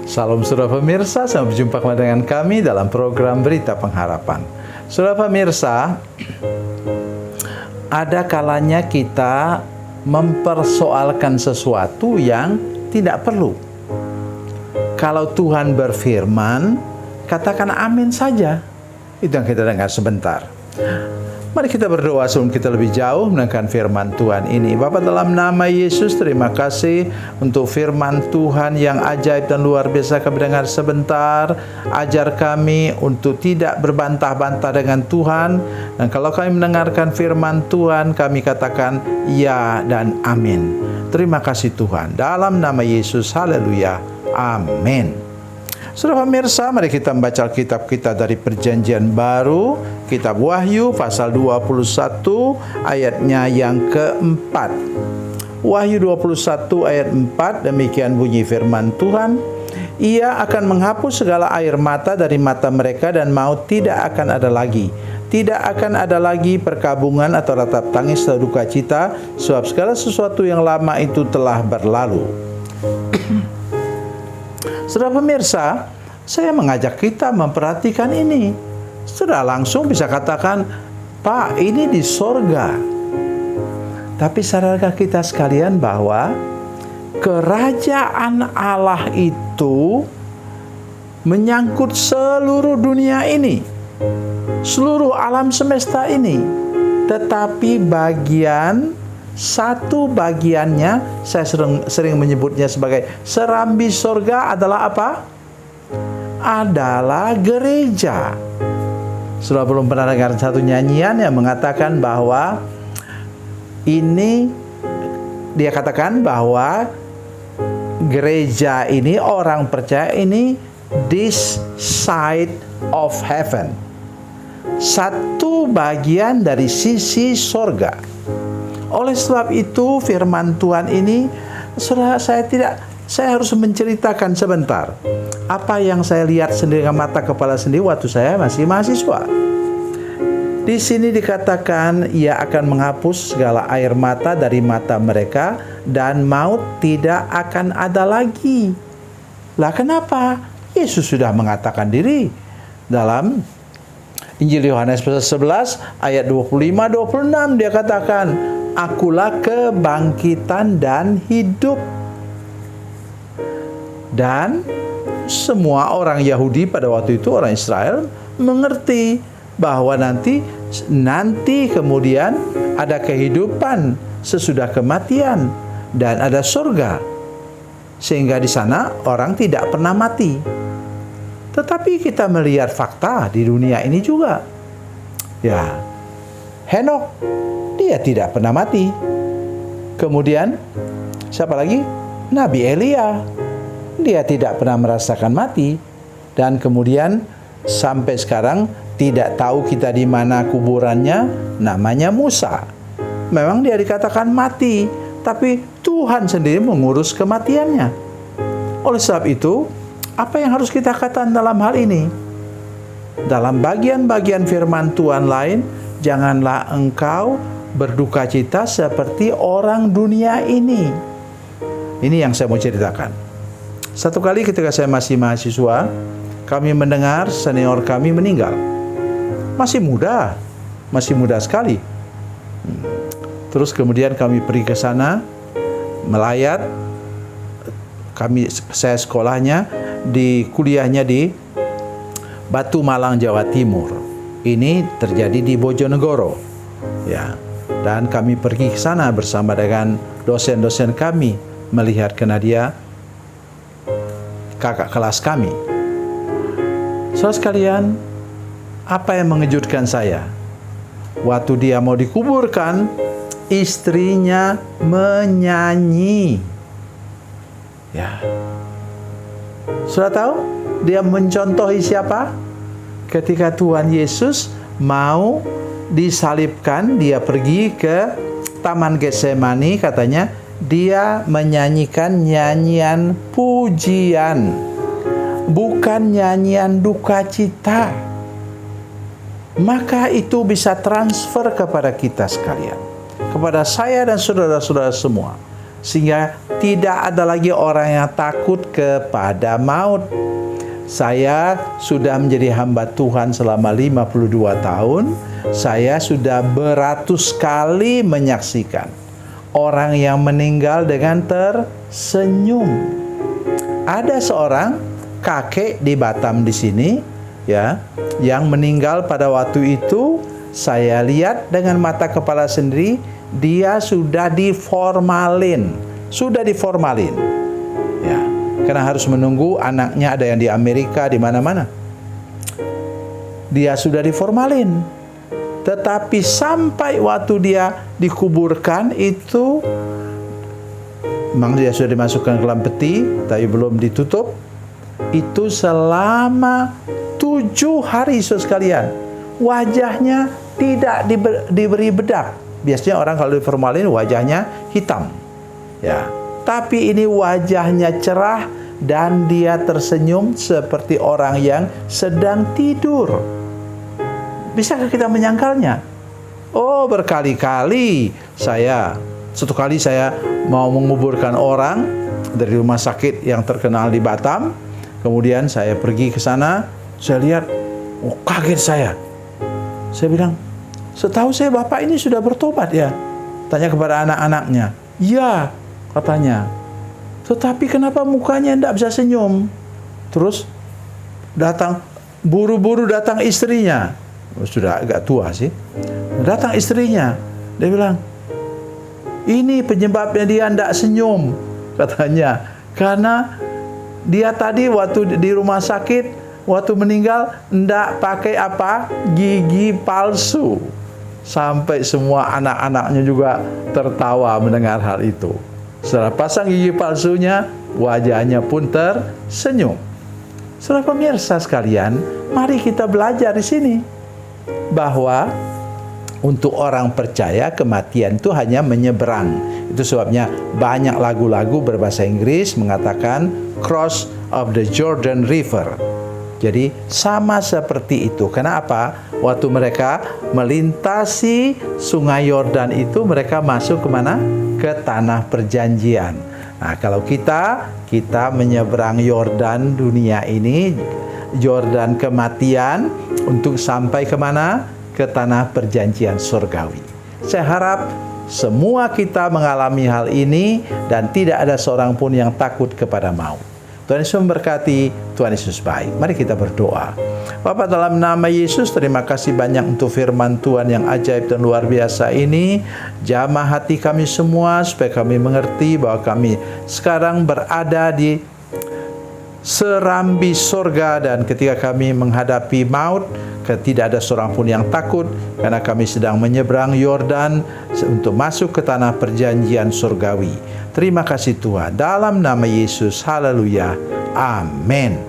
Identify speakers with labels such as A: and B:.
A: Salam saudara pemirsa, sampai berjumpa kembali dengan kami dalam program Berita Pengharapan. Saudara pemirsa, ada kalanya kita mempersoalkan sesuatu yang tidak perlu. Kalau Tuhan berfirman, katakan amin saja. Itu yang kita dengar sebentar. Mari kita berdoa sebelum kita lebih jauh mendengarkan firman Tuhan ini. Bapa, dalam nama Yesus, terima kasih untuk firman Tuhan yang ajaib dan luar biasa kami dengar sebentar. Ajar kami untuk tidak berbantah-bantah dengan Tuhan. Dan kalau kami mendengarkan firman Tuhan, kami katakan ya dan amin. Terima kasih Tuhan. Dalam nama Yesus, haleluya, amin. Saudara pemirsa, mari kita membaca Alkitab kita dari Perjanjian Baru, Kitab Wahyu pasal 21 ayatnya yang keempat. Wahyu 21 ayat 4, demikian bunyi firman Tuhan. Ia akan menghapus segala air mata dari mata mereka dan maut tidak akan ada lagi. Tidak akan ada lagi perkabungan atau ratap tangis atau duka cita, sebab segala sesuatu yang lama itu telah berlalu. Saudara pemirsa, saya mengajak kita memperhatikan ini. Sudah langsung bisa katakan, Pak, ini di sorga. Tapi sadarkah kita sekalian bahwa kerajaan Allah itu menyangkut seluruh dunia ini, seluruh alam semesta ini. Tetapi satu bagiannya, saya sering menyebutnya sebagai serambi sorga, adalah apa? Adalah gereja. Sudah belum pernah dengar satu nyanyian yang mengatakan bahwa ini, dia katakan bahwa gereja ini, orang percaya ini, this side of heaven, satu bagian dari sisi sorga. Oleh sebab itu firman Tuhan ini, saya harus menceritakan sebentar apa yang saya lihat sendiri dengan mata kepala sendiri waktu saya masih mahasiswa. Di sini dikatakan ia akan menghapus segala air mata dari mata mereka dan maut tidak akan ada lagi. Lah kenapa? Yesus sudah mengatakan diri dalam Injil Yohanes pasal 11 ayat 25-26, dia katakan, Akulah kebangkitan dan hidup. Dan semua orang Yahudi pada waktu itu, orang Israel, mengerti bahwa nanti kemudian ada kehidupan sesudah kematian dan ada surga. Sehingga di sana orang tidak pernah mati. Tetapi kita melihat fakta di dunia ini juga. Ya, Henok, dia tidak pernah mati. Kemudian siapa lagi? Nabi Elia, dia tidak pernah merasakan mati. Dan kemudian sampai sekarang tidak tahu kita di mana kuburannya, namanya Musa. Memang dia dikatakan mati, tapi Tuhan sendiri mengurus kematiannya. Oleh sebab itu, apa yang harus kita katakan dalam hal ini? Dalam bagian-bagian firman Tuhan lain, janganlah engkau berduka cita seperti orang dunia ini. Ini yang saya mau ceritakan. Satu kali ketika saya masih mahasiswa, kami mendengar senior kami meninggal. Masih muda sekali. Terus kemudian kami pergi ke sana, melayat. Saya sekolahnya kuliahnya di Batu Malang, Jawa Timur. Ini terjadi di Bojonegoro. Ya. Dan kami pergi ke sana bersama dengan dosen-dosen kami melihat karena dia kakak kelas kami. Saudara sekalian, apa yang mengejutkan saya? Waktu dia mau dikuburkan, istrinya menyanyi. Ya. Sudah tahu? Dia mencontohi siapa? Ketika Tuhan Yesus mau disalibkan, dia pergi ke Taman Getsemani, katanya dia menyanyikan nyanyian pujian, bukan nyanyian duka cita. Maka itu bisa transfer kepada kita sekalian, kepada saya dan saudara-saudara semua. sehingga tidak ada lagi orang yang takut kepada maut. Saya sudah menjadi hamba Tuhan selama 52 tahun. Saya sudah beratus kali menyaksikan orang yang meninggal dengan tersenyum. Ada seorang kakek di Batam di sini, ya, yang meninggal pada waktu itu. Saya lihat dengan mata kepala sendiri, dia sudah diformalin, ya, karena harus menunggu anaknya, ada yang di Amerika, di mana-mana. Dia sudah diformalin, tetapi sampai waktu dia dikuburkan itu, memang dia sudah dimasukkan ke dalam peti, tapi belum ditutup. Itu selama 7 hari, saudara sekalian. Wajahnya tidak diberi bedak. Biasanya orang kalau diformalin wajahnya hitam, ya. Tapi ini wajahnya cerah dan dia tersenyum seperti orang yang sedang tidur. Bisakah kita menyangkalnya? Oh, berkali-kali satu kali saya mau menguburkan orang dari rumah sakit yang terkenal di Batam. Kemudian saya pergi ke sana, saya lihat, oh, kaget saya. Saya bilang, setahu saya Bapak ini sudah bertobat ya? Tanya kepada anak-anaknya. Ya, katanya. Tetapi kenapa mukanya tidak bisa senyum? Terus buru-buru datang istrinya. Sudah agak tua sih. Datang istrinya. Dia bilang, ini penyebabnya dia tidak senyum, katanya. Karena dia tadi waktu di rumah sakit, waktu meninggal, tidak pakai gigi palsu. Sampai semua anak-anaknya juga tertawa mendengar hal itu. Setelah pasang gigi palsunya, wajahnya pun tersenyum. Saudara pemirsa sekalian, mari kita belajar di sini bahwa untuk orang percaya kematian itu hanya menyeberang. Itu sebabnya banyak lagu-lagu berbahasa Inggris mengatakan cross of the Jordan River. Jadi sama seperti itu. Kenapa? Waktu mereka melintasi sungai Yordan itu, mereka masuk kemana? Ke tanah perjanjian. Nah, kalau kita menyeberang Yordan dunia ini, Yordan kematian, untuk sampai kemana? Ke tanah perjanjian surgawi. Saya harap semua kita mengalami hal ini dan tidak ada seorang pun yang takut kepada maut. Tuhan Yesus memberkati, Tuhan Yesus baik. Mari kita berdoa. Bapa, dalam nama Yesus, terima kasih banyak untuk firman Tuhan yang ajaib dan luar biasa ini. Jamah hati kami semua supaya kami mengerti bahwa kami sekarang berada di serambi sorga, dan ketika kami menghadapi maut, tidak ada seorang pun yang takut karena kami sedang menyeberang Yordan untuk masuk ke tanah perjanjian surgawi. Terima kasih Tuhan. Dalam nama Yesus, haleluya. Amin.